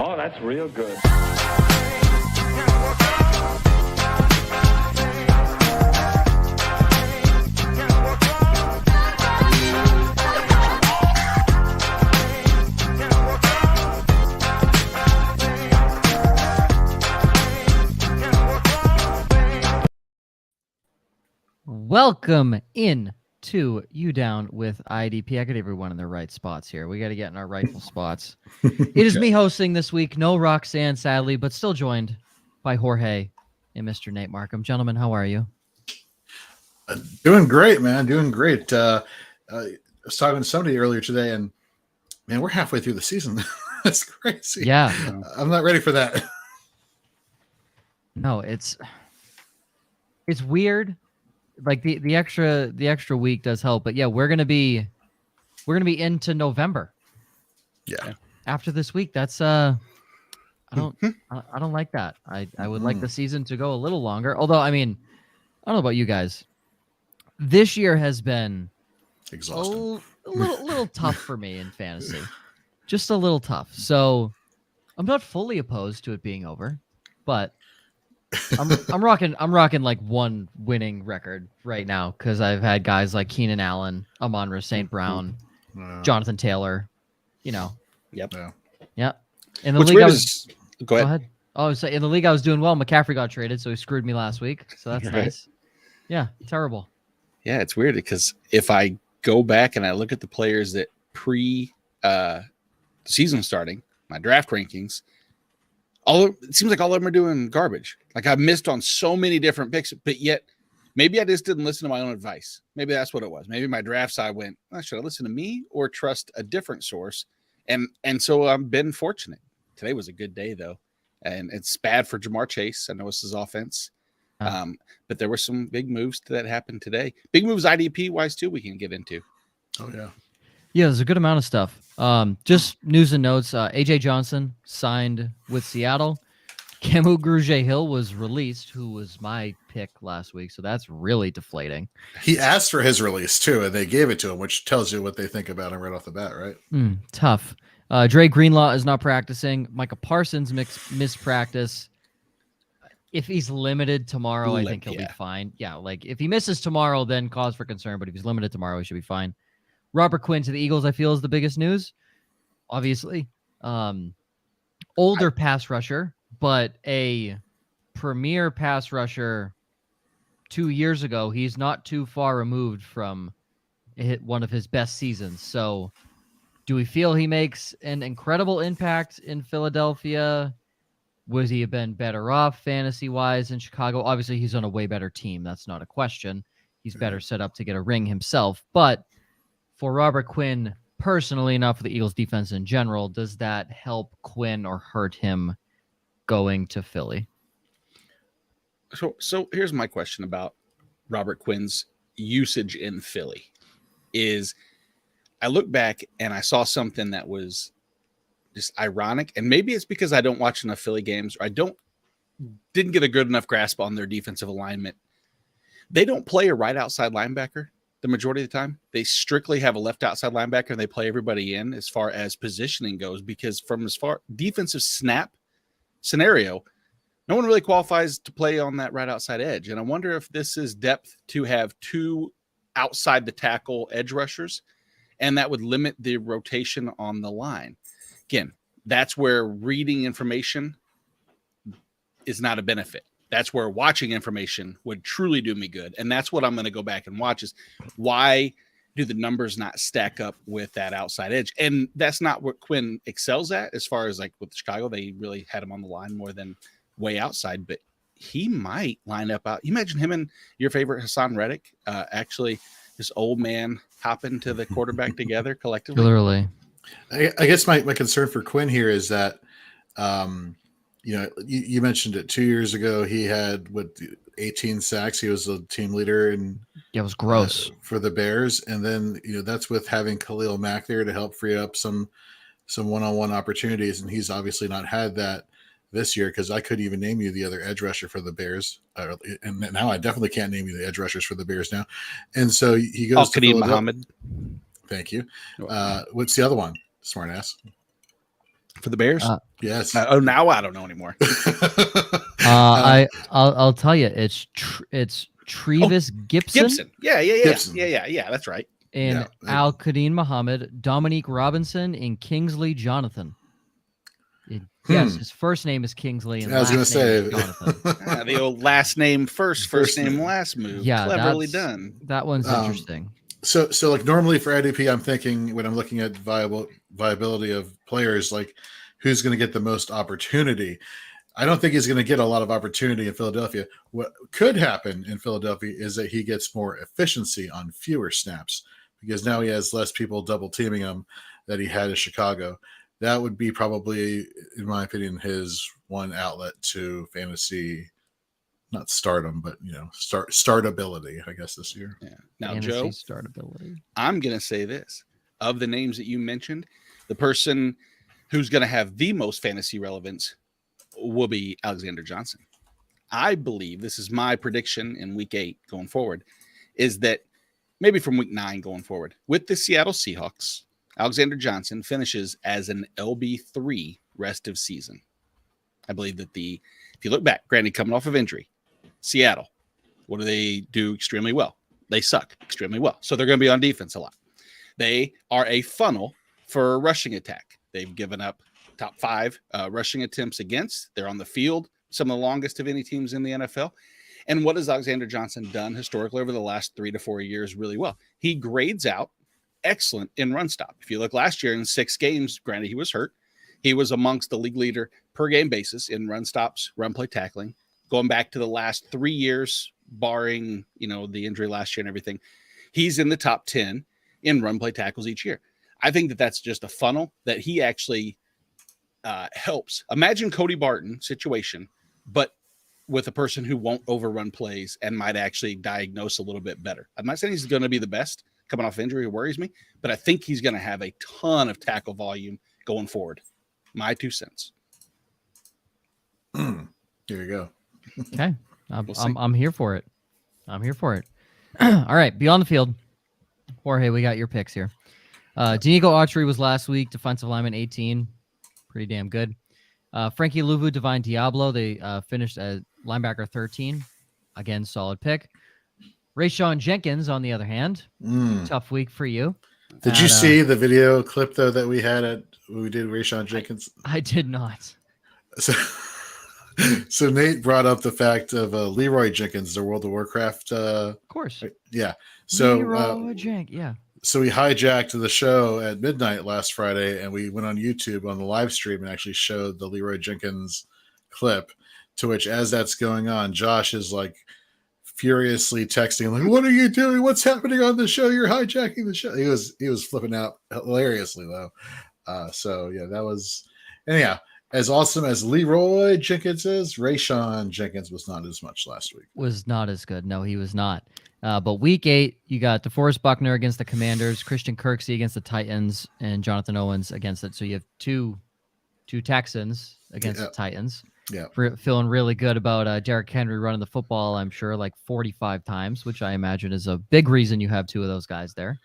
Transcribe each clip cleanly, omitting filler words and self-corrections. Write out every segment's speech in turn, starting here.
Oh, that's real good. Welcome in to You Down with IDP. I got everyone in their right spots here. We got to get in our rightful spots. It is me hosting this week. No Roxanne, sadly, but still joined by Jorge and Mr. Nate Marcum. Gentlemen, how are you? Doing great, man. Doing great. I was talking to somebody earlier today, and man, we're halfway through the season. That's crazy. Yeah. I'm not ready for that. No, it's weird. Like the extra week does help, but yeah, we're gonna be into November. Yeah. After this week, that's I don't like that. I would like the season to go a little longer. Although, I mean, I don't know about you guys. This year has been Exhausting. a little tough for me in fantasy. Just a little tough. So I'm not fully opposed to it being over, but I'm rocking like one winning record right now because I've had guys like Keenan Allen, Amon-Ra St. Brown, Jonathan Taylor, Yep. Yeah. In the What's league, weird is go ahead. Oh, so in the league I was doing well. McCaffrey got traded, so he screwed me last week. So that's nice. Yeah, terrible. Yeah, it's weird because if I go back and I look at the players that the season starting, my draft rankings, it seems like all of them are doing garbage. Like I've missed on so many different picks, but yet maybe I just didn't listen to my own advice. Maybe that's what it was. Maybe my draft side went, should I listen to me or trust a different source? And so I've been fortunate. Today was a good day though. And it's bad for Jamar Chase. I know it's his offense. But there were some big moves that happened today. Big moves IDP wise too, we can get into. Oh yeah. Yeah, there's a good amount of stuff. Just news and notes. AJ Johnson signed with Seattle. Camus Grugier-Hill was released, who was my pick last week. So that's really deflating. He asked for his release too, and they gave it to him, which tells you what they think about him right off the bat, right? Tough. Dre Greenlaw is not practicing. Micah Parsons missed practice. If he's limited tomorrow, I think he'll be fine. Yeah, like if he misses tomorrow, then cause for concern. But if he's limited tomorrow, he should be fine. Robert Quinn to the Eagles, I feel, is the biggest news. Obviously, older pass rusher, but a premier pass rusher 2 years ago. He's not too far removed from one of his best seasons. So do we feel he makes an incredible impact in Philadelphia? Would he have been better off fantasy-wise in Chicago? Obviously, he's on a way better team. That's not a question. He's better set up to get a ring himself. But for Robert Quinn personally, not for the Eagles defense in general, does that help Quinn or hurt him going to Philly? So here's my question about Robert Quinn's usage in Philly is I look back and I saw something that was just ironic. And maybe it's because I don't watch enough Philly games or I didn't get a good enough grasp on their defensive alignment. They don't play a right outside linebacker the majority of the time. They strictly have a left outside linebacker and they play everybody in as far as positioning goes, because from as far defensive snap scenario, no one really qualifies to play on that right outside edge. And I wonder if this is depth to have two outside the tackle edge rushers, and that would limit the rotation on the line. Again, that's where reading information is not a benefit. That's where watching information would truly do me good. And that's what I'm going to go back and watch is why do the numbers not stack up with that outside edge? And that's not what Quinn excels at as far as like with Chicago. They really had him on the line more than way outside, but he might line up out. You imagine him and your favorite Hassan Reddick, actually this old man hopping to the quarterback together collectively. Literally. I guess my concern for Quinn here is that, you mentioned it 2 years ago. He had 18 sacks. He was the team leader, and it was gross for the Bears. And then that's with having Khalil Mack there to help free up some one-on-one opportunities. And he's obviously not had that this year because I couldn't even name you the other edge rusher for the Bears. And now I definitely can't name you the edge rushers for the Bears now. And so he goes to Muhammad. Thank you. What's the other one? Smart ass. for the Bears? Yes. Now I don't know anymore. I'll tell you, it's Trevis Gibson. Yeah. Gibson. Yeah. That's right. And Al Qadim Muhammad, Dominique Robinson, and Kingsley Jonathan. Yes, his first name is Kingsley, and I was going to say is Jonathan. The old last name first name last move. Yeah, cleverly done. That one's interesting. So like normally for IDP, I'm thinking when I'm looking at viability of players, like who's going to get the most opportunity. I don't think he's going to get a lot of opportunity in Philadelphia. What could happen in Philadelphia is that he gets more efficiency on fewer snaps because now he has less people double teaming him that he had in Chicago. That would be probably, in my opinion, his one outlet to fantasy, not stardom, but startability, I guess, this year. Yeah. Now, fantasy Joe, startability. I'm going to say this. Of the names that you mentioned, the person who's going to have the most fantasy relevance will be Alexander Johnson. I believe, this is my prediction in week 8 going forward, is that maybe from week 9 going forward, with the Seattle Seahawks, Alexander Johnson finishes as an LB3 rest of season. I believe that if you look back, granted, coming off of injury, Seattle, what do they do extremely well? They suck extremely well. So they're going to be on defense a lot. They are a funnel for rushing attack. They've given up top 5 rushing attempts against. They're on the field, some of the longest of any teams in the NFL. And what has Alexander Johnson done historically over the last 3 to 4 years really well? He grades out excellent in run stop. If you look last year in 6 games, granted he was hurt, he was amongst the league leader per game basis in run stops, run play tackling. Going back to the last 3 years, barring the injury last year and everything, he's in the top 10 in run play tackles each year. I think that that's just a funnel that he actually helps. Imagine Cody Barton situation, but with a person who won't overrun plays and might actually diagnose a little bit better. I'm not saying he's going to be the best coming off injury. It worries me, but I think he's going to have a ton of tackle volume going forward. My 2 cents. Here you go. Okay. I'm here for it. I'm here for it. All right. Beyond the field. Jorge, we got your picks here. Danico Autry was last week. Defensive lineman 18. Pretty damn good. Frankie Louvu, Divine Diablo. They finished at linebacker 13. Again, solid pick. Rayshawn Jenkins, on the other hand, tough week for you. Did you see the video clip though that we had when we did Rayshawn Jenkins? I did not. So Nate brought up the fact of Leroy Jenkins, the World of Warcraft. Of course. Yeah. So yeah. So we hijacked the show at midnight last Friday, and we went on YouTube on the live stream and actually showed the Leroy Jenkins clip. To which, as that's going on, Josh is like furiously texting, like, "What are you doing? What's happening on the show? You're hijacking the show." He was flipping out hilariously though. So yeah, that was anyhow. As awesome as Leroy Jenkins is, Rayshawn Jenkins was not as much last week. Was not as good. No, he was not. But week 8, you got DeForest Buckner against the Commanders, Christian Kirksey against the Titans, and Jonathan Owens against it. So you have two Texans against the Titans. Yeah. Feeling really good about Derrick Henry running the football, I'm sure, like 45 times, which I imagine is a big reason you have 2 of those guys there.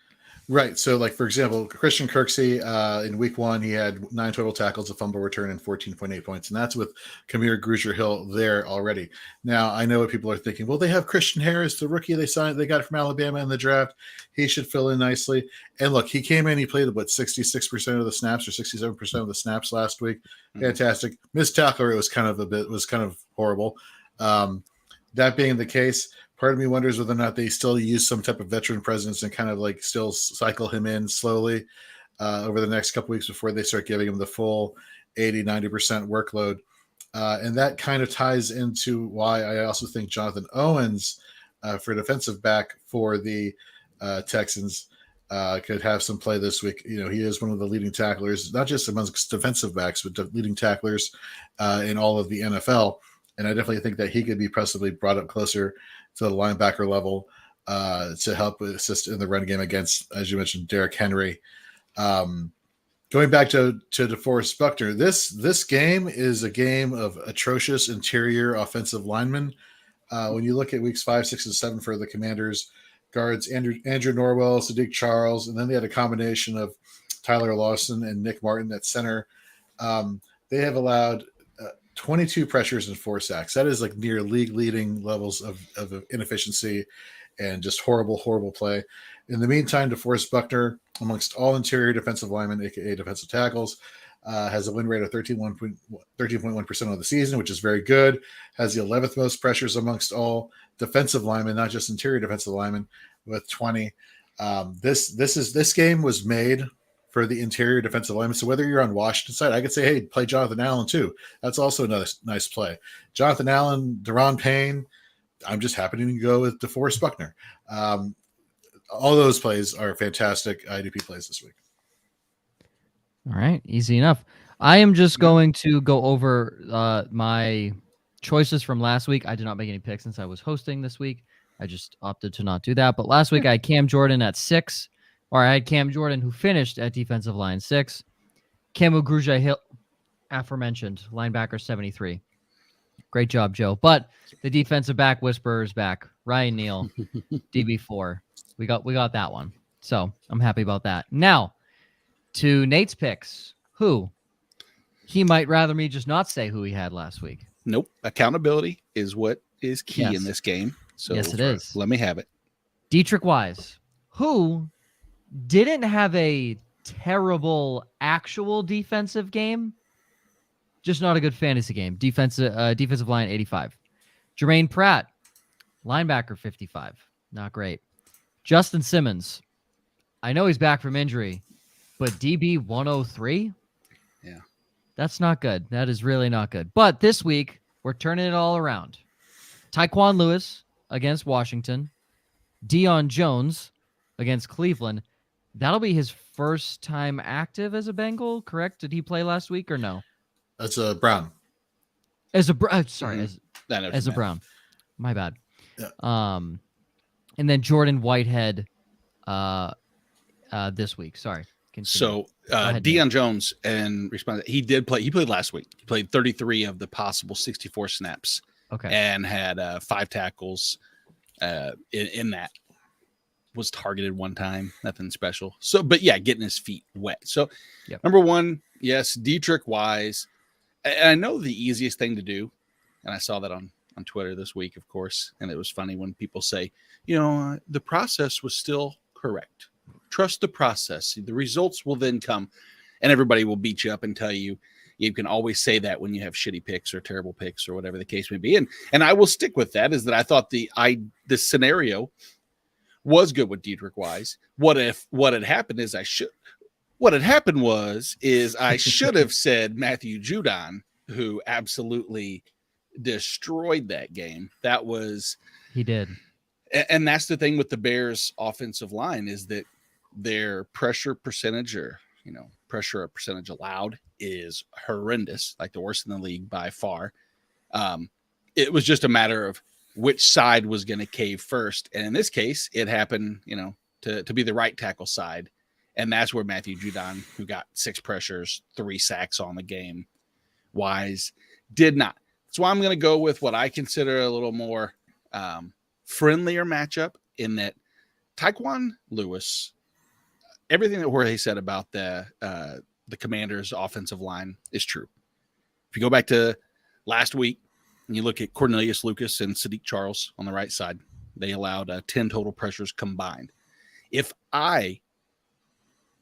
Right. So, like, for example, Christian Kirksey, in week 1, he had 9 total tackles, a fumble return, and 14.8 points. And that's with Kamir Grugier-Hill there already. Now, I know what people are thinking. Well, they have Christian Harris, the rookie they got from Alabama in the draft. He should fill in nicely. And look, he came in, he played, 66% of the snaps or 67% of the snaps last week. Fantastic. Missed tackle rate was kind of horrible. That being the case, part of me wonders whether or not they still use some type of veteran presence and kind of like still cycle him in slowly over the next couple weeks before they start giving him the full 80-90% workload. And that kind of ties into why I also think Jonathan Owens for defensive back for the Texans could have some play this week. He is one of the leading tacklers, not just amongst defensive backs, but leading tacklers in all of the NFL. And I definitely think that he could be possibly brought up closer to the linebacker level to help assist in the run game against, as you mentioned, Derrick Henry. Going back to DeForest Buckner, this game is a game of atrocious interior offensive linemen. When you look at weeks 5, 6, and 7 for the Commanders, guards Andrew Norwell, Sadiq Charles, and then they had a combination of Tyler Lawson and Nick Martin at center. They have allowed 22 pressures and 4 sacks. That is like near league leading levels of inefficiency and just horrible play. In the meantime, DeForest Buckner, amongst all interior defensive linemen, aka defensive tackles, has a win rate of 13.1% of the season, which is very good. Has the 11th most pressures amongst all defensive linemen, not just interior defensive linemen, with 20. This game was made for the interior defensive lineman. So whether you're on Washington side, I could say, hey, play Jonathan Allen too. That's also another nice play. Jonathan Allen, Deron Payne. I'm just happening to go with DeForest Buckner. All those plays are fantastic IDP plays this week. All right, easy enough. I am just going to go over my choices from last week. I did not make any picks since I was hosting this week. I just opted to not do that. But last week I had Cam Jordan at 6, or I had Cam Jordan who finished at defensive line 6. Camu Grugier-Hill, aforementioned, linebacker 73. Great job, Joe. But the defensive back whisperer is back. Ryan Neal, DB4. We got that one. So I'm happy about that. Now, to Nate's picks, who he might rather me just not say who he had last week. Nope. Accountability is what is key in this game. So yes, it is. Let me have it. Dietrich Wise, who didn't have a terrible actual defensive game, just not a good fantasy game. Defensive line 85. Jermaine Pratt, linebacker 55. Not great. Justin Simmons, I know he's back from injury, but DB 103? Yeah. That's not good. That is really not good. But this week, we're turning it all around. Tyquan Lewis against Washington. Deion Jones against Cleveland. That'll be his first time active as a Bengal, correct? Did he play last week or no? That's a Brown. As a sorry, Mm-hmm. as a Brown. My bad. Yeah. And then Jordan Whitehead this week. Sorry. Continue. So Deion Jones, and response, he played last week. He played 33 of the possible 64 snaps. Okay. And had 5 tackles in that. Was targeted one time, nothing special. So, but yeah, getting his feet wet. So, Number one, yes, Dietrich Wise. And I know the easiest thing to do, and I saw that on Twitter this week, of course, and it was funny when people say, the process was still correct. Trust the process. The results will then come, and everybody will beat you up and tell you can always say that when you have shitty picks or terrible picks or whatever the case may be. And I will stick with that, is that I thought the scenario was good with Dietrich Wise. What had happened I should have said Matthew Judon, who absolutely destroyed that game. He did. And that's the thing with the Bears offensive line, is that their pressure percentage, or pressure percentage allowed, is horrendous, like the worst in the league by far. It was just a matter of which side was going to cave first. And in this case, it happened, to be the right tackle side. And that's where Matthew Judon, who got 6 pressures, 3 sacks on the game, Wise did not. So I'm going to go with what I consider a little more friendlier matchup, in that Tyquan Lewis, everything that Jorge said about the Commanders' offensive line is true. If you go back to last week and you look at Cornelius Lucas and Sadiq Charles on the right side, they allowed 10 total pressures combined. If I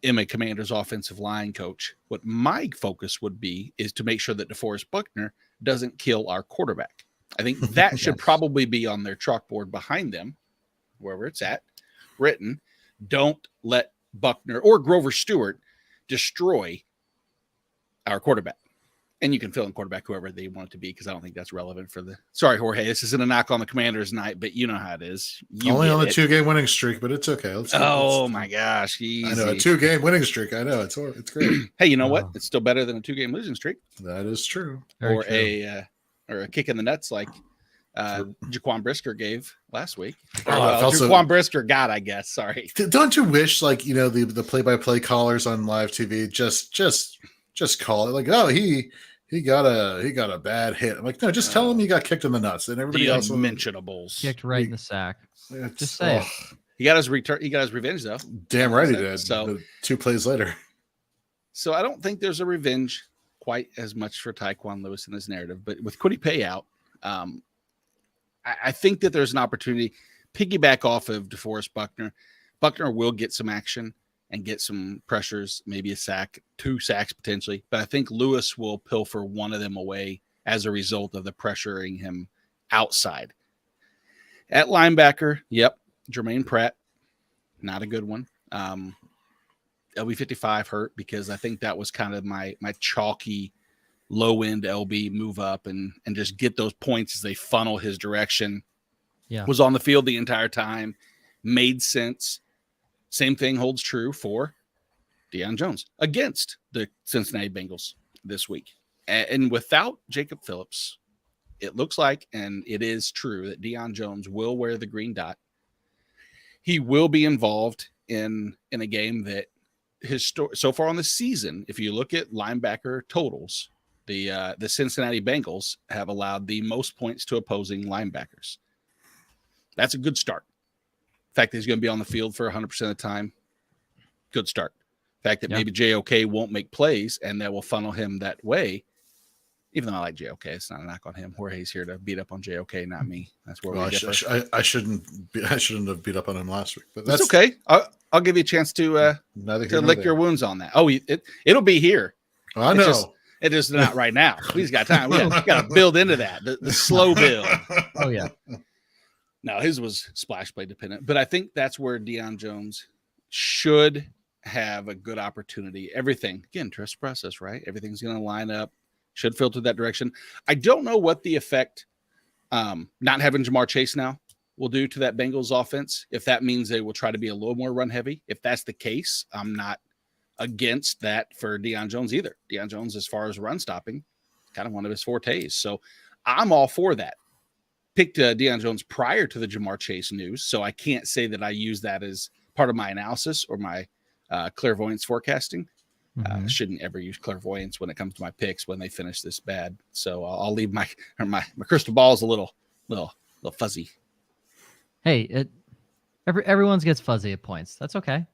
am a Commanders offensive line coach, what my focus would be is to make sure that DeForest Buckner doesn't kill our quarterback. I think that should probably be on their chalkboard behind them, wherever it's at, written. Don't let Buckner or Grover Stewart destroy our quarterback. And you can fill in quarterback whoever they want it to be, because I don't think that's relevant for the. Sorry, Jorge, this isn't a knock on the Commanders night, but you know how it is. Only on the 2-game winning streak, but it's okay. My gosh, easy. I know, a 2-game winning streak. I know, it's great. Hey, you know what? It's still better than a 2-game losing streak. That is true. Or a kick in the nuts like Jaquan Brisker gave last week. Jaquan Brisker got, I guess. Sorry. Don't you wish, the play-by-play callers on live TV just call it like, oh, he got a bad hit. I'm like, no, just tell him he got kicked in the nuts, and everybody else unmentionables kicked right in the sack. Just say it. He got his return. He got his revenge, though. Damn right he did. So 2 plays later. So I don't think there's a revenge quite as much for Tyquan Lewis in this narrative, but with Kwity Paye out, I think that there's an opportunity piggyback off of DeForest Buckner. Buckner will get some action and get some pressures, maybe a sack, 2 sacks potentially, but I think Lewis will pilfer one of them away as a result of the pressuring him outside. At linebacker, yep, Jermaine Pratt, not a good one. LB55 hurt because I think that was kind of my chalky low end LB move up and just get those points as they funnel his direction. Yeah. Was on the field the entire time, made sense. Same thing holds true for Deion Jones against the Cincinnati Bengals this week. And without Jacob Phillips, it looks like, and it is true, that Deion Jones will wear the green dot. He will be involved in a game that so far on the season, if you look at linebacker totals, the Cincinnati Bengals have allowed the most points to opposing linebackers. That's a good start. The fact that he's going to be on the field for 100% of the time, good start. The fact that maybe JOK won't make plays and that will funnel him that way, even though I like JOK, it's not a knock on him. Jorge's here to beat up on JOK, not me. That's where we differ. I shouldn't have beat up on him last week, but that's okay. I'll give you a chance to lick your wounds on that. Oh, it'll be here. Oh, I know. It is not right now. We just got time. We got to build into that. The slow build. Oh yeah. No, his was splash play dependent, but I think that's where Deion Jones should have a good opportunity. Everything, again, trust process, right? Everything's going to line up, should filter that direction. I don't know what the effect not having Jamar Chase now will do to that Bengals offense. If that means they will try to be a little more run heavy. If that's the case, I'm not against that for Deion Jones either. Deion Jones, as far as run stopping, kind of one of his fortes. So I'm all for that. Picked Deion Jones prior to the Jamar Chase news, so I can't say that I use that as part of my analysis or my clairvoyance forecasting. Shouldn't ever use clairvoyance when it comes to my picks when they finish this bad. So I'll leave my crystal ball is a little fuzzy. Hey, everyone's gets fuzzy at points. That's okay.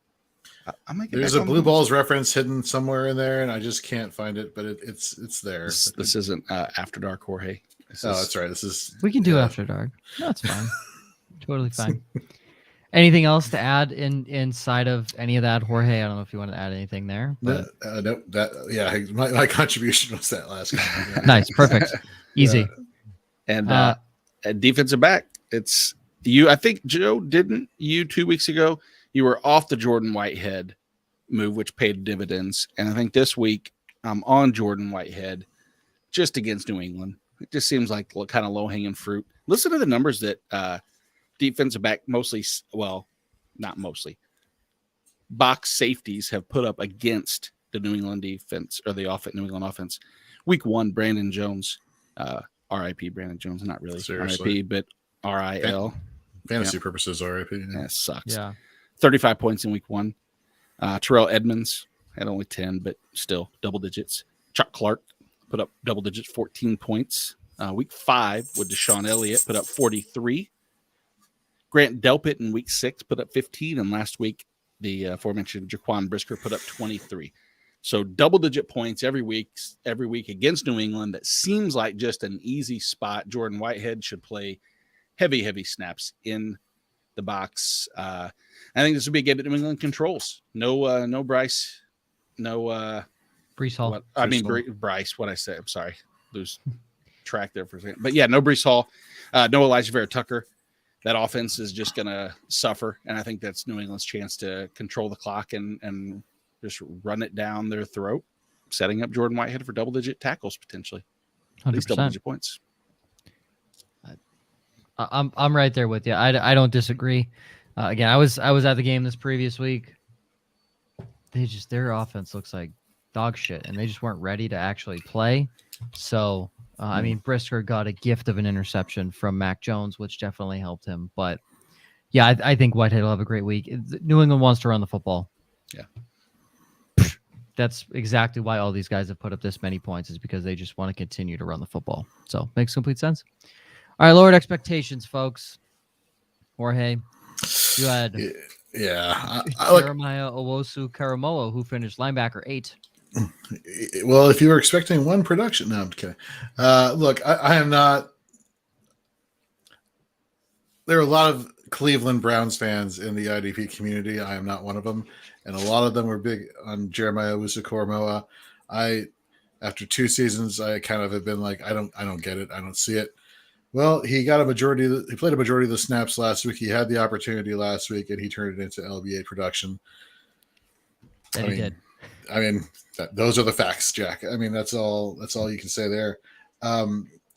There's a blue balls reference hidden somewhere in there, and I just can't find it, but it's there. This isn't After Dark, Jorge. That's right. We can do After Dark. No, it's fine. Totally fine. Anything else to add inside of any of that, Jorge? I don't know if you want to add anything there. But... No, my contribution was that last game. Yeah. Nice, perfect, easy. And defensive back, it's you. I think Joe didn't you 2 weeks ago. You were off the Jordan Whitehead move, which paid dividends, and I think this week I'm on Jordan Whitehead just against New England. It just seems like kind of low-hanging fruit. Listen to the numbers that defensive back not mostly, box safeties have put up against the New England defense or the New England offense. Week 1, Brandon Jones, RIP Brandon Jones, not really Seriously. RIP, but RIL. Fantasy purposes, RIP. Yeah, it sucks. Yeah. 35 points in week 1. Terrell Edmonds had only 10, but still double digits. Chuck Clark put up double digits, 14 points. Week 5 with Deshaun Elliott put up 43. Grant Delpit in week 6 put up 15. And last week, the aforementioned Jaquan Brisker put up 23. So double-digit points every week against New England. That seems like just an easy spot. Jordan Whitehead should play heavy snaps in the box. I think this would be a game that New England controls. No Bryce. No Breece Hall. Bryce. What I say? I'm sorry. Lose track there for a second. But yeah, no Breece Hall. No Elijah Vera Tucker. That offense is just going to suffer. And I think that's New England's chance to control the clock and just run it down their throat, setting up Jordan Whitehead for double-digit tackles potentially. 100%. At least double-digit points. I'm right there with you. I don't disagree. Again, I was at the game this previous week. Their offense looks like dog shit, and they just weren't ready to actually play. So, Brisker got a gift of an interception from Mac Jones, which definitely helped him. But yeah, I think Whitehead will have a great week. New England wants to run the football. Yeah. That's exactly why all these guys have put up this many points, is because they just want to continue to run the football. So makes complete sense. All right, lowered expectations, folks. Jorge, you had Jeremiah Owosu Karamoa, who finished linebacker 8. Well, if you were expecting one production, no, I'm kidding. Look, I am not. There are a lot of Cleveland Browns fans in the IDP community. I am not one of them, and a lot of them were big on Jeremiah Owusu-Koramoah. After 2 seasons, I kind of have been like, I don't get it. I don't see it. Well, he got a majority. He played a majority of the snaps last week. He had the opportunity last week, and he turned it into LBA production. He did. I mean, those are the facts, Jack. I mean, that's all you can say there.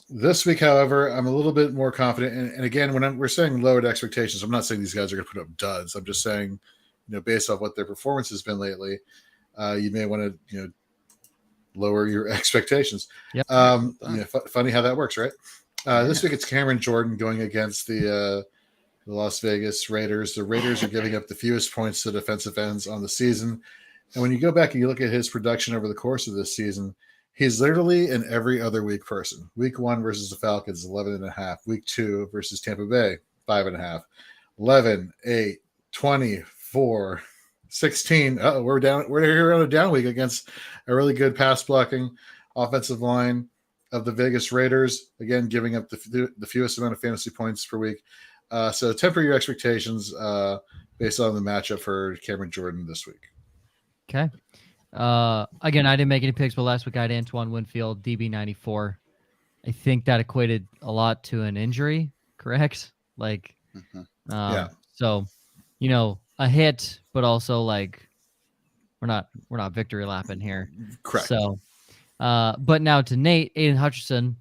This week, however, I'm a little bit more confident. And again, we're saying lowered expectations, I'm not saying these guys are going to put up duds. I'm just saying, based off what their performance has been lately, you may want to, lower your expectations. Yep. Funny how that works, right? This week it's Cameron Jordan going against the Las Vegas Raiders. The Raiders are giving up the fewest points to defensive ends on the season. And when you go back and you look at his production over the course of this season, he's literally an every other week person. Week 1 versus the Falcons, 11.5. Week 2 versus Tampa Bay, 5.5. 11, 8, 24, 16. We're down. We're here on a down week against a really good pass blocking offensive line of the Vegas Raiders. Again, giving up the fewest amount of fantasy points per week. So temper your expectations based on the matchup for Cameron Jordan this week. Okay. Again, I didn't make any picks, but last week I had Antoine Winfield, DB 94. I think that equated a lot to an injury, correct? Like, yeah. So, a hit, but also like we're not victory lapping here. Correct. So, but now to Nate, Aiden Hutchinson,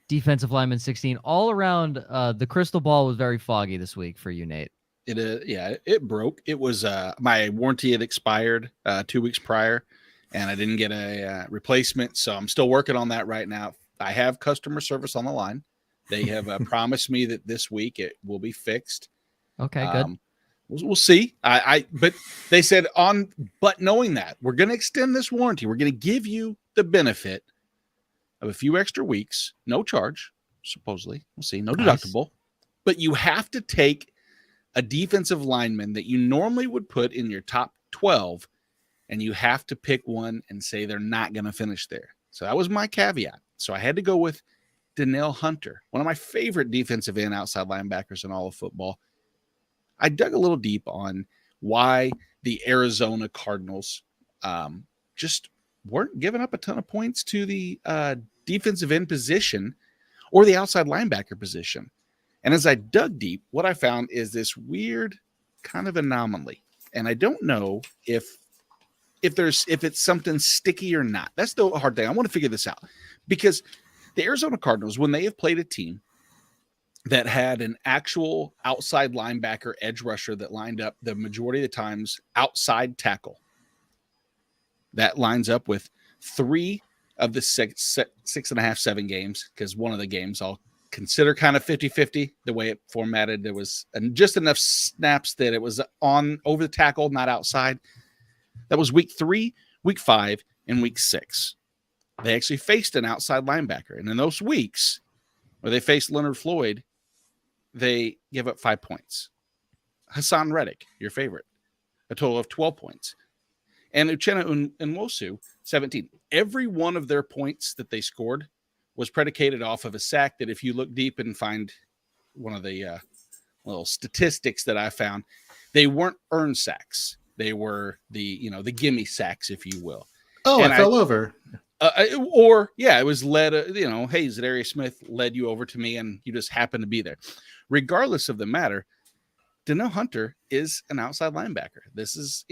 defensive lineman 16. All around, the crystal ball was very foggy this week for you, Nate. It broke. It was my warranty had expired 2 weeks prior, and I didn't get a replacement. So I'm still working on that right now. I have customer service on the line. They have promised me that this week it will be fixed. Okay, good. We'll see. But they said but knowing that we're going to extend this warranty, we're going to give you the benefit of a few extra weeks, no charge, supposedly. We'll see, no deductible. Nice. But you have to take a defensive lineman that you normally would put in your top 12, and you have to pick one and say they're not going to finish there. So that was my caveat. So I had to go with Danielle Hunter, one of my favorite defensive end outside linebackers in all of football. I dug a little deep on why the Arizona Cardinals just weren't giving up a ton of points to the defensive end position or the outside linebacker position. And as I dug deep, what I found is this weird kind of anomaly. And I don't know if it's something sticky or not. That's the hard thing. I want to figure this out. Because the Arizona Cardinals, when they have played a team that had an actual outside linebacker edge rusher that lined up the majority of the times outside tackle, that lines up with 3 of the 6.5, 7 games, because one of the games I'll consider kind of 50-50 the way it formatted. There was just enough snaps that it was on over the tackle, not outside. That was week 3, week 5, and week 6. They actually faced an outside linebacker. And in those weeks where they faced Leonard Floyd, they give up 5 points. Hassan Reddick, your favorite, a total of 12 points. And Uchenna Nwosu, 17. Every one of their points that they scored was predicated off of a sack that if you look deep and find one of the little statistics that I found, they weren't earned sacks. They were the gimme sacks, if you will. Oh, and I fell over. It was led, hey, Zadarius Smith led you over to me and you just happened to be there. Regardless of the matter, Danielle Hunter is an outside linebacker. This is,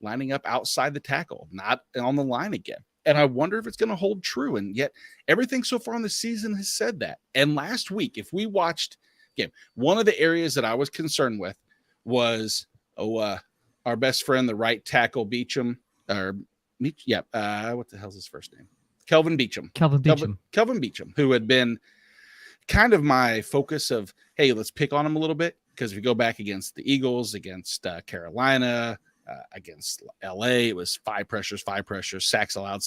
lining up outside the tackle, not on the line again. And I wonder if it's going to hold true. And yet everything so far in the season has said that. And last week, if we watched, again, one of the areas that I was concerned with was, our best friend, the right tackle, Beachum, what the hell's his first name? Kelvin Beachum. Kelvin Beachum, who had been kind of my focus of, hey, let's pick on him a little bit. Because if you go back against the Eagles, against Carolina, against LA, it was 5 pressures, sacks allowed.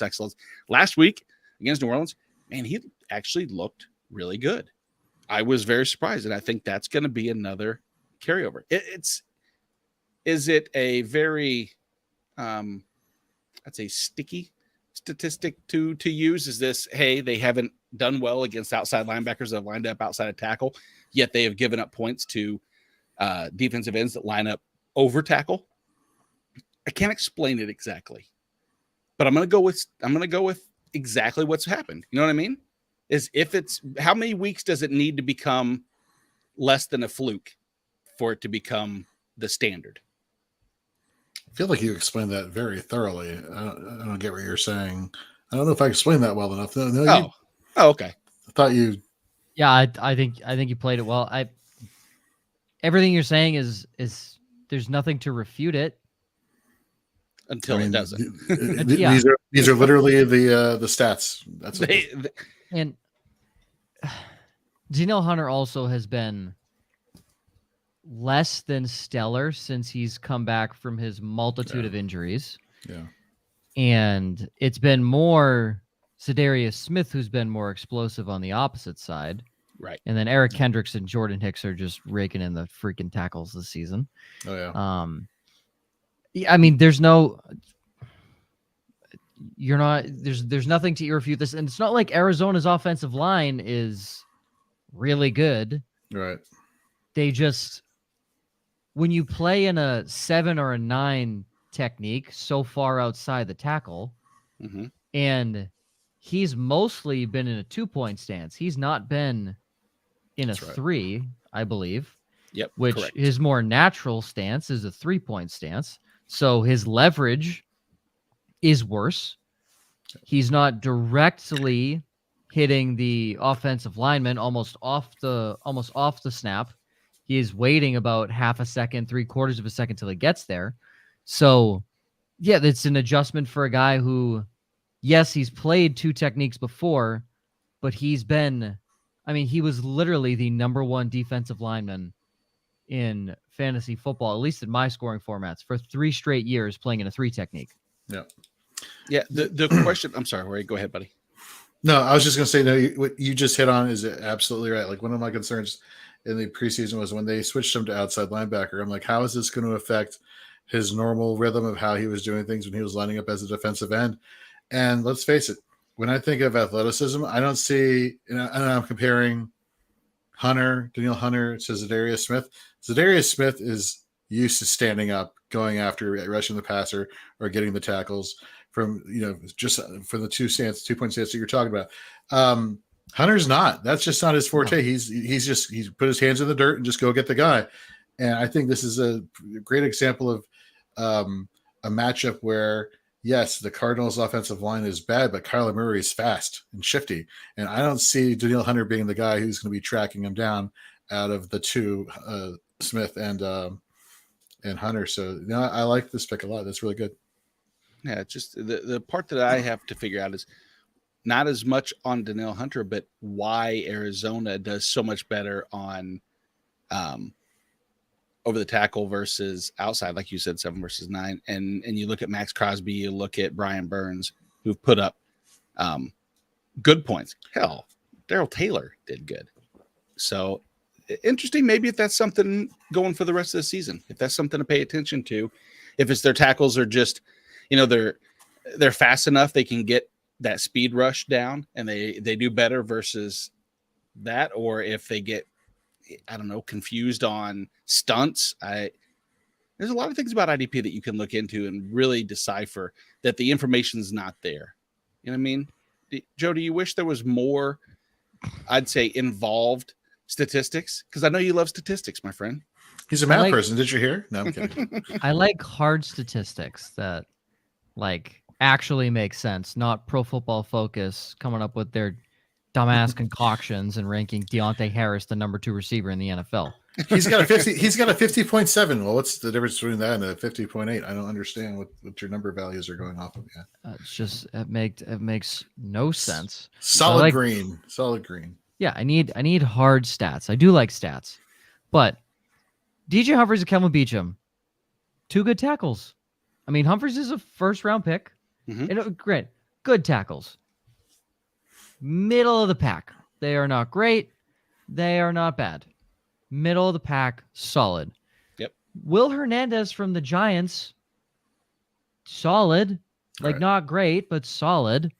Last week against New Orleans, man, he actually looked really good. I was very surprised, and I think that's going to be another carryover. Is it a very, I'd say sticky statistic to use? Is this, hey, they haven't done well against outside linebackers that have lined up outside of tackle, yet they have given up points to defensive ends that line up over tackle? I can't explain it exactly, but I'm gonna go with exactly what's happened. You know what I mean? Is if it's how many weeks does it need to become less than a fluke for it to become the standard? I feel like you explained that very thoroughly. I don't get what you're saying. I don't know if I explained that well enough. No, okay. I thought you. Yeah, I think you played it well. Everything you're saying is there's nothing to refute it Until it doesn't. These are literally the stats. That's and Danielle Hunter also has been less than stellar since he's come back from his multitude of injuries. Yeah. And it's been more Za'Darius Smith who's been more explosive on the opposite side. Right. And then Eric Kendricks and Jordan Hicks are just raking in the freaking tackles this season. Oh yeah. Yeah, I mean, there's nothing to refute this. And it's not like Arizona's offensive line is really good. Right. They just, when you play in a 7 or a 9 technique so far outside the tackle, and he's mostly been in a 2-point stance. He's not been in a 3, I believe. Yep. Which correct. his more natural stance is a 3-point stance. So his leverage is worse. He's not directly hitting the offensive lineman almost off the snap. He is waiting about half a second, 3/4 of a second till he gets there. So, yeah, it's an adjustment for a guy who, yes, he's played 2 techniques before, but he was literally the number 1 defensive lineman in fantasy football, at least in my scoring formats, for 3 straight years playing in a 3 technique. Yeah. Yeah. The question, I'm sorry, Rory, go ahead, buddy. No, I was just going to say, no, what you just hit on is absolutely right. Like, one of my concerns in the preseason was when they switched him to outside linebacker. I'm like, how is this going to affect his normal rhythm of how he was doing things when he was lining up as a defensive end? And let's face it, when I think of athleticism, I don't see, and I'm comparing Danielle Hunter to Za'Darius Smith. Za'Darius Smith is used to standing up, going after rushing the passer or getting the tackles from, just for the 2-point stance that you're talking about. Hunter's not. That's just not his forte. He's put his hands in the dirt and just go get the guy. And I think this is a great example of a matchup where, yes, the Cardinals' offensive line is bad, but Kyler Murray is fast and shifty. And I don't see Danielle Hunter being the guy who's going to be tracking him down out of the 2, Smith and Hunter. So, I like this pick a lot. That's really good. Yeah, it's just the part that I have to figure out is not as much on Danielle Hunter, but why Arizona does so much better on over the tackle versus outside, like you said, 7 versus 9. And you look at Max Crosby, you look at Brian Burns, who've put up good points. Hell, Darrell Taylor did good. So interesting. Maybe if that's something going for the rest of the season, if that's something to pay attention to, if it's their tackles are just, they're fast enough, they can get that speed rush down and they do better versus that, or if they get, I don't know, confused on stunts. There's a lot of things about IDP that you can look into and really decipher that the information's not there. You know what I mean? Joe, do you wish there was more, I'd say, involved statistics? Because I know you love statistics, my friend. He's a math person. Did you hear? No, I'm kidding. I like hard statistics that actually make sense, not Pro Football Focus coming up with their dumbass concoctions and ranking Deontay Harris the number 2 receiver in the NFL. He's got a 50.7. Well, what's the difference between that and a 50.8? I don't understand what your number values are going off of. Yeah. It's just it makes no sense. Solid green. Yeah, I need hard stats. I do like stats. But DJ Humphries and Kelvin Beachum, 2 good tackles. I mean, Humphries is a first-round pick. And great, good tackles. Middle of the pack. They are not great. They are not bad. Middle of the pack, solid. Yep. Will Hernandez from the Giants, solid. Like not great, but solid.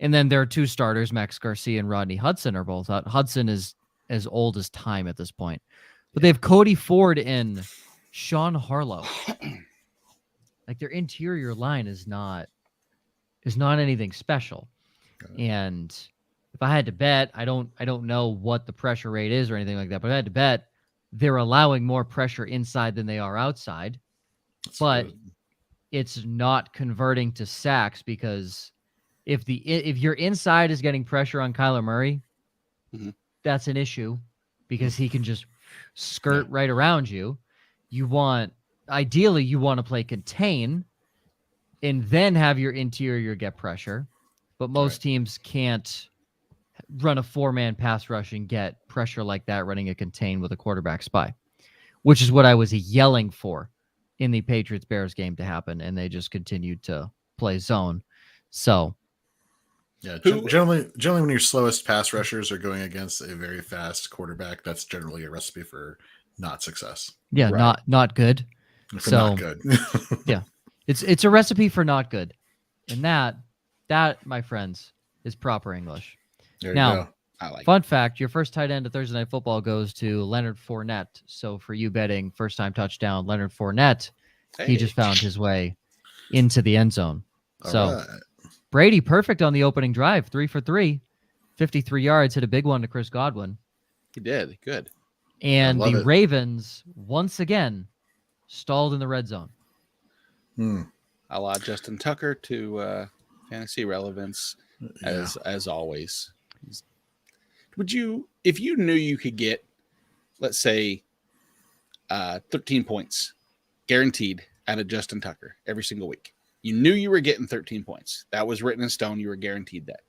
And then there are 2 starters, Max Garcia and Rodney Hudson are both out. Hudson is as old as time at this point. But they have Cody Ford and Sean Harlow. Like their interior line is not anything special. And if I had to bet, I don't know what the pressure rate is or anything like that, but if I had to bet, they're allowing more pressure inside than they are outside. But it's not converting to sacks because if your inside is getting pressure on Kyler Murray, that's an issue because he can just skirt right around you. Ideally, you want to play contain and then have your interior get pressure. But most teams can't run a 4-man pass rush and get pressure like that running a contain with a quarterback spy, which is what I was yelling for in the Patriots-Bears game to happen, and they just continued to play zone. So, yeah, generally when your slowest pass rushers are going against a very fast quarterback, that's generally a recipe for not success. Yeah, not good. Not good. Yeah, it's a recipe for not good, and that, my friends, is proper English. There now, you go. I like fun fact, your first tight end of Thursday Night Football goes to Leonard Fournette. So for you betting first-time touchdown, Leonard Fournette, he just found his way into the end zone. So Brady, perfect on the opening drive, 3 for 3, 53 yards, hit a big one to Chris Godwin. He did. Good. And the Ravens, once again, stalled in the red zone. A la Justin Tucker to fantasy relevance, as always. Would you, if you knew you could get, let's say, 13 points guaranteed out of Justin Tucker every single week? You knew you were getting 13 points. That was written in stone. You were guaranteed that.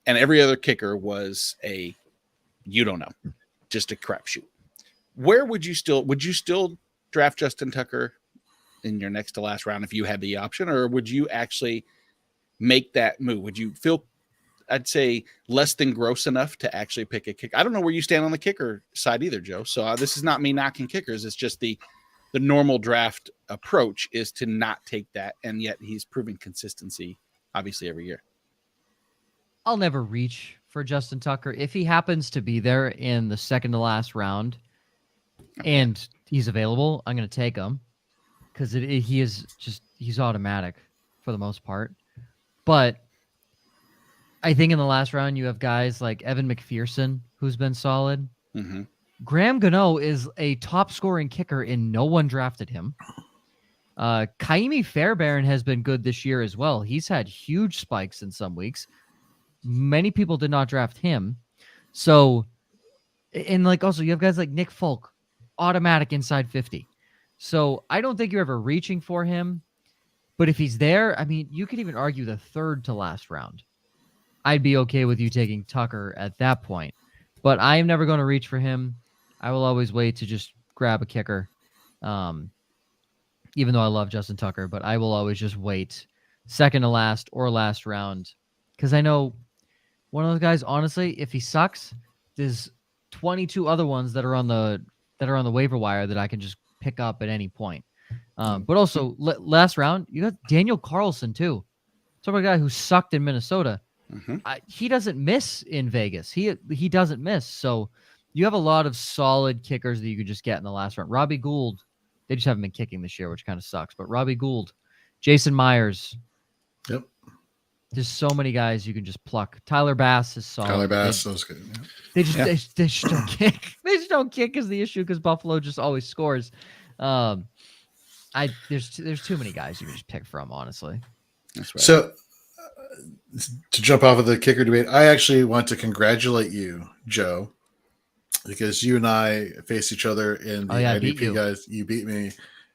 And every other kicker was you don't know, just a crapshoot. Where would you still draft Justin Tucker in your next to last round if you had the option, or would you actually make that move? Would you feel, I'd say, less than gross enough to actually pick a kicker? I don't know where you stand on the kicker side either, Joe. So this is not me knocking kickers. It's just the normal draft approach is to not take that, and yet he's proving consistency, obviously, every year. I'll never reach for Justin Tucker. If he happens to be there in the second to last round and he's available, I'm going to take him because he's automatic for the most part. But I think in the last round, you have guys like Evan McPherson, who's been solid. Graham Gano is a top scoring kicker and no one drafted him. Kaimi Fairbairn has been good this year as well. He's had huge spikes in some weeks. Many people did not draft him. So, and like also you have guys like Nick Folk, automatic inside 50. So I don't think you're ever reaching for him. But if he's there, I mean, you could even argue the third to last round. I'd be okay with you taking Tucker at that point. But I am never going to reach for him. I will always wait to just grab a kicker. Even though I love Justin Tucker, but I will always just wait second to last or last round. Because I know one of those guys, honestly, if he sucks, there's 22 other ones that are on the waiver wire that I can just pick up at any point. But also, last round, you got Daniel Carlson, too. Talk about a guy who sucked in Minnesota. He doesn't miss in Vegas. He doesn't miss. So you have a lot of solid kickers that you could just get in the last round. Robbie Gould, they just haven't been kicking this year, which kind of sucks. But Robbie Gould, Jason Myers. Yep. There's so many guys you can just pluck. Tyler Bass is solid. Tyler Bass, that was good. Yeah. They just don't kick. They just don't kick is the issue because Buffalo just always scores. There's too many guys you can just pick from, honestly. That's right. So to jump off of the kicker debate, I actually want to congratulate you, Joe, because you and I faced each other in the IDP guys. You beat me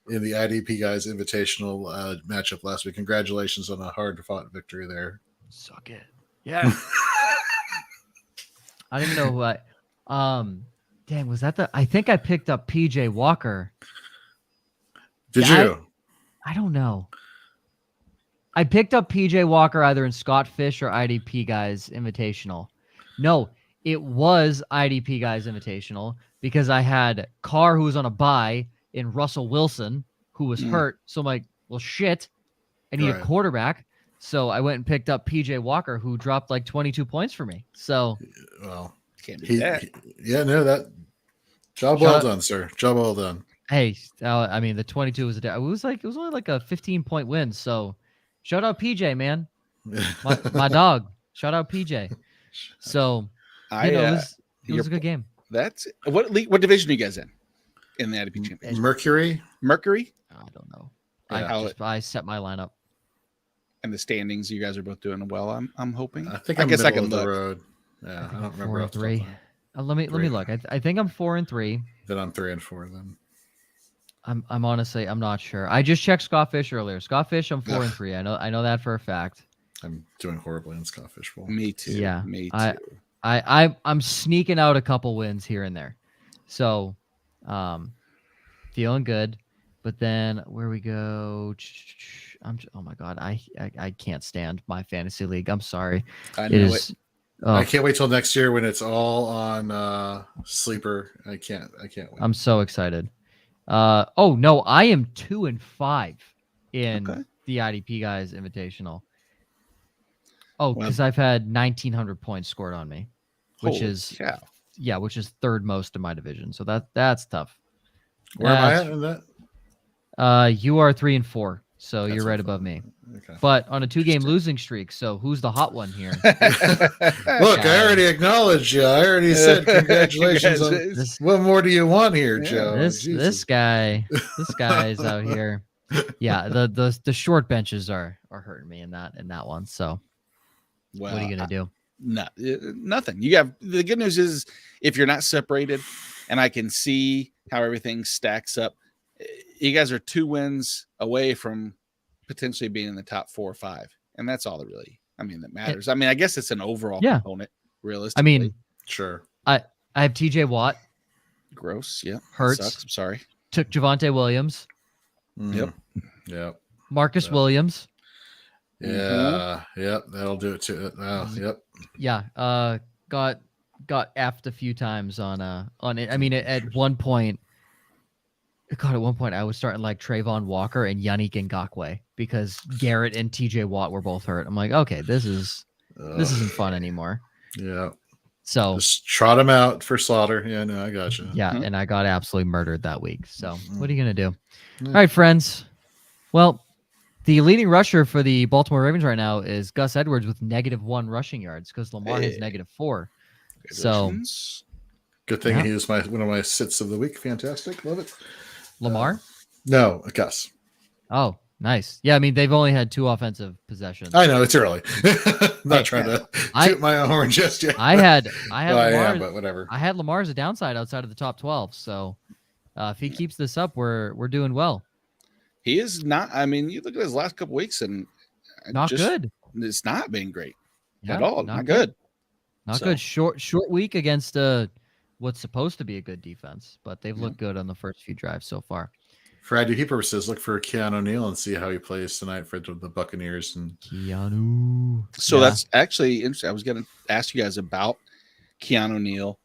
in the IDP guys invitational matchup last week. Congratulations on a hard fought victory there. Suck it. Yeah. I don't even know who dang, was that I think I picked up PJ Walker. Did you? I don't know. I picked up PJ Walker either in Scott Fish or IDP guys invitational. No, it was IDP guys invitational because I had Carr who was on a bye and Russell Wilson who was hurt. So I'm like, well, shit. I need a Right. quarterback. So I went and picked up PJ Walker, who dropped like 22 points for me. So Well, Can't beat that. that job Shut well up. done, sir. Job well done. hey, I mean the 22 was it was only like a 15-point win. So shout out PJ, man, my dog. Shout out PJ. So I, it was a good game. That's what division are you guys in the IDP Championship? Mercury. Mercury I don't know. Yeah. I set my lineup. and the standings. You guys are both doing well. I'm hoping. I think I I'm guess I middle can of the look. road. Yeah, I don't remember. 4 off and the top of 3. my head. Let me Three. look. I think I'm 4 and 3. Then I'm 3 and 4. Then I'm honestly I'm not sure. I just checked Scott Fish earlier. Scott Fish, I'm 4 and 3. I know that for a fact. I'm doing horribly in Scottish Bowl. Me too. Yeah, Me too. I'm sneaking out a couple wins here and there, so feeling good. But then where we go, oh my god, I can't stand my fantasy league. I'm sorry. I know it. I can't wait till next year when it's all on Sleeper. I can't wait. I'm so excited. Oh no, I am 2 and 5 in the IDP guys invitational. Oh, because I've had 1,900 points scored on me, which is which is third most in my division. So that's tough. Where am I at in that? You are 3 and 4, so That's you're right not above fun. me. Okay. But on a 2-game losing streak. So who's the hot one here? Look, I already acknowledged you. I already said congratulations. What more do you want here, Joe? This guy is out here. Yeah, the short benches are hurting me in that one. So Well, what are you gonna do? Nothing. You have the good news is if you're not separated, and I can see how everything stacks up. You guys are 2 wins away from potentially being in the top 4 or 5, and that's all that matters. I guess it's an overall component, realistically. I mean, sure. I have TJ Watt. Gross. Yeah. Hurts. Sucks. I'm sorry. Took Javonte Williams. Yep. Yep. Marcus Williams. Yeah. Yep. That'll do it too. Yep. Yeah. Got effed a few times on it. I mean, at one point, I was starting like Trayvon Walker and Yannick Ngakoue because Garrett and TJ Watt were both hurt. I'm like, okay, this isn't fun anymore. Yeah. So just trot him out for slaughter. Yeah, no, I got you. Yeah, and I got absolutely murdered that week. So what are you gonna do? All right, friends. Well, the leading rusher for the Baltimore Ravens right now is Gus Edwards with -1 rushing yards because Lamar has -4. So good thing he was one of my sits of the week. Fantastic, love it. Lamar? No, Gus. Oh, nice. Yeah, I mean they've only had 2 offensive possessions. I know it's early. I'm not trying to toot my own horn just yet. I had Lamar, but whatever. I had Lamar as a downside outside of the top 12. So if he keeps this up, we're doing well. He is not. I mean, you look at his last couple weeks and not good. It's not been great at all. Not good. Not good. Short week against what's supposed to be a good defense, but they've looked good on the first few drives so far. For IDP purposes, look for Keanu Neal and see how he plays tonight for the Buccaneers. And Keanu. So that's actually interesting. I was going to ask you guys about Keanu Neal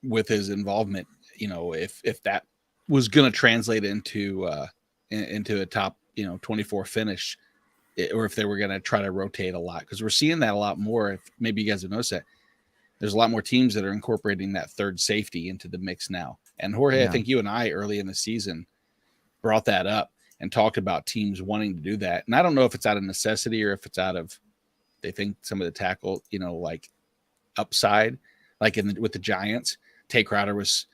with his involvement. You know, if that was going to translate into a top 24 finish, or if they were going to try to rotate a lot, because we're seeing that a lot more. If maybe you guys have noticed that there's a lot more teams that are incorporating that third safety into the mix now. And Jorge, I think you and I early in the season brought that up and talked about teams wanting to do that. And I don't know if it's out of necessity or if it's out of they think some of the tackle, like upside, like with the Giants. Tay Crowder was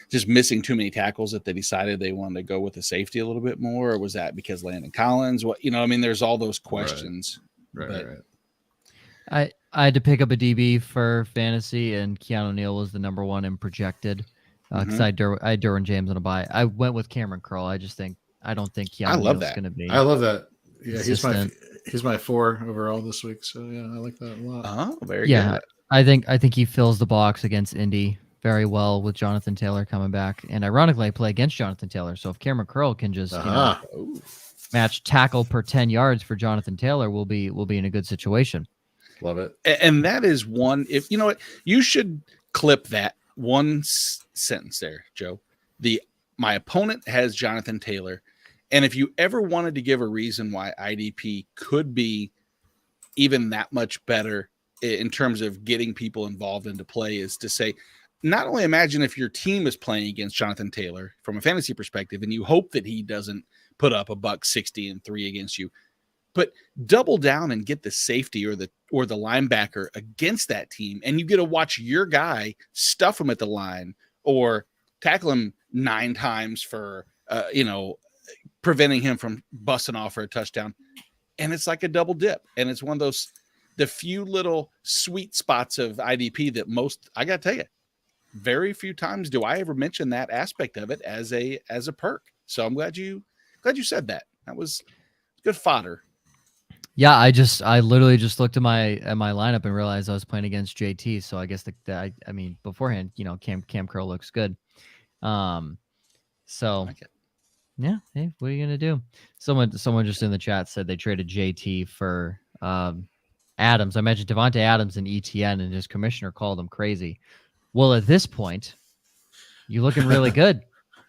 just missing too many tackles that they decided they wanted to go with the safety a little bit more, or was that because Landon Collins? There's all those questions. Right. I had to pick up a DB for fantasy, and Keanu Neal was the number 1 in projected because I had Derwin James on a bye. I went with Cameron Curl. I don't think Keanu Neal's going to be. I love that. Yeah, consistent. he's my 4 overall this week. So yeah, I like that a lot. Oh, very good. I think he fills the box against Indy very well with Jonathan Taylor coming back, and ironically, I play against Jonathan Taylor. So if Cameron Curl can just match tackle per 10 yards for Jonathan Taylor, we'll be in a good situation. Love it. And that is one. If you know what, you should clip that one sentence there, Joe. My opponent has Jonathan Taylor, And if you ever wanted to give a reason why IDP could be even that much better in terms of getting people involved into play, is to say, not only imagine if your team is playing against Jonathan Taylor from a fantasy perspective, and you hope that he doesn't put up $160 and 3 against you, but double down and get the safety or the linebacker against that team, and you get to watch your guy stuff him at the line or tackle him 9 times for preventing him from busting off for a touchdown. And it's like a double dip. And it's one of those, the few little sweet spots of IDP that most, I got to tell you, very few times do I ever mention that aspect of it as a perk. So I'm glad you said that. That was good fodder. Yeah, I literally just looked at my lineup and realized I was playing against JT. So I guess I mean, beforehand, Cam Curl looks good. So like it. Yeah, hey, what are you gonna do? Someone just in the chat said they traded JT for Adams. I mentioned Devontae Adams and ETN, and his commissioner called him crazy. Well, at this point, you're looking really good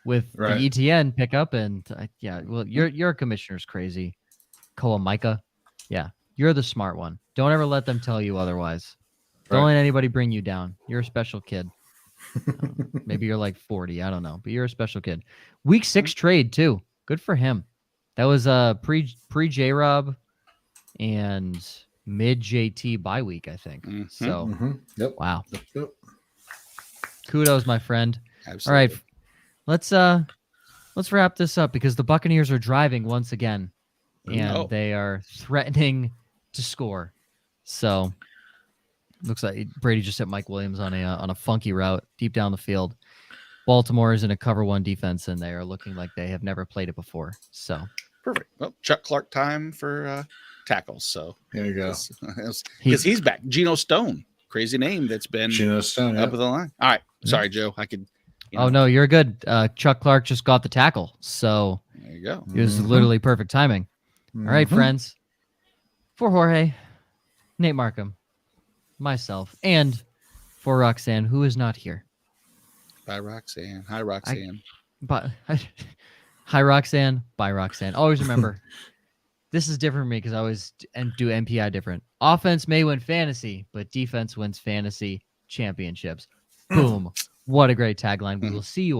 with the ETN pickup, and well, your commissioner's crazy. Koa Micah, yeah, you're the smart one. Don't ever let them tell you otherwise. Don't let anybody bring you down. You're a special kid. Maybe you're like 40, I don't know, but you're a special kid. Week 6 trade too. Good for him. That was pre J-Rob and mid JT bye week, I think. So Yep. Wow. Yep. Kudos, my friend. Absolutely. All right, let's wrap this up because the Buccaneers are driving once again, and they are threatening to score. So looks like Brady just hit Mike Williams on a funky route deep down the field. Baltimore is in a cover 1 defense, and they are looking like they have never played it before. So perfect. Well, Chuck Clark time for tackles. So there you go. Because he's back. Geno Stone, crazy name that's been Geno Stone up of the line. All right, sorry, Joe. I could. Oh no, you're good. Chuck Clark just got the tackle, so there you go. It was literally perfect timing. All right, friends. For Jorge, Nate Marcum, myself, and for Roxanne, who is not here. Bye, Roxanne. Hi, Roxanne. Hi, Roxanne. Bye, Roxanne. Always remember, this is different for me because I always do MPI different. Offense may win fantasy, but defense wins fantasy championships. Boom. What a great tagline. We will see you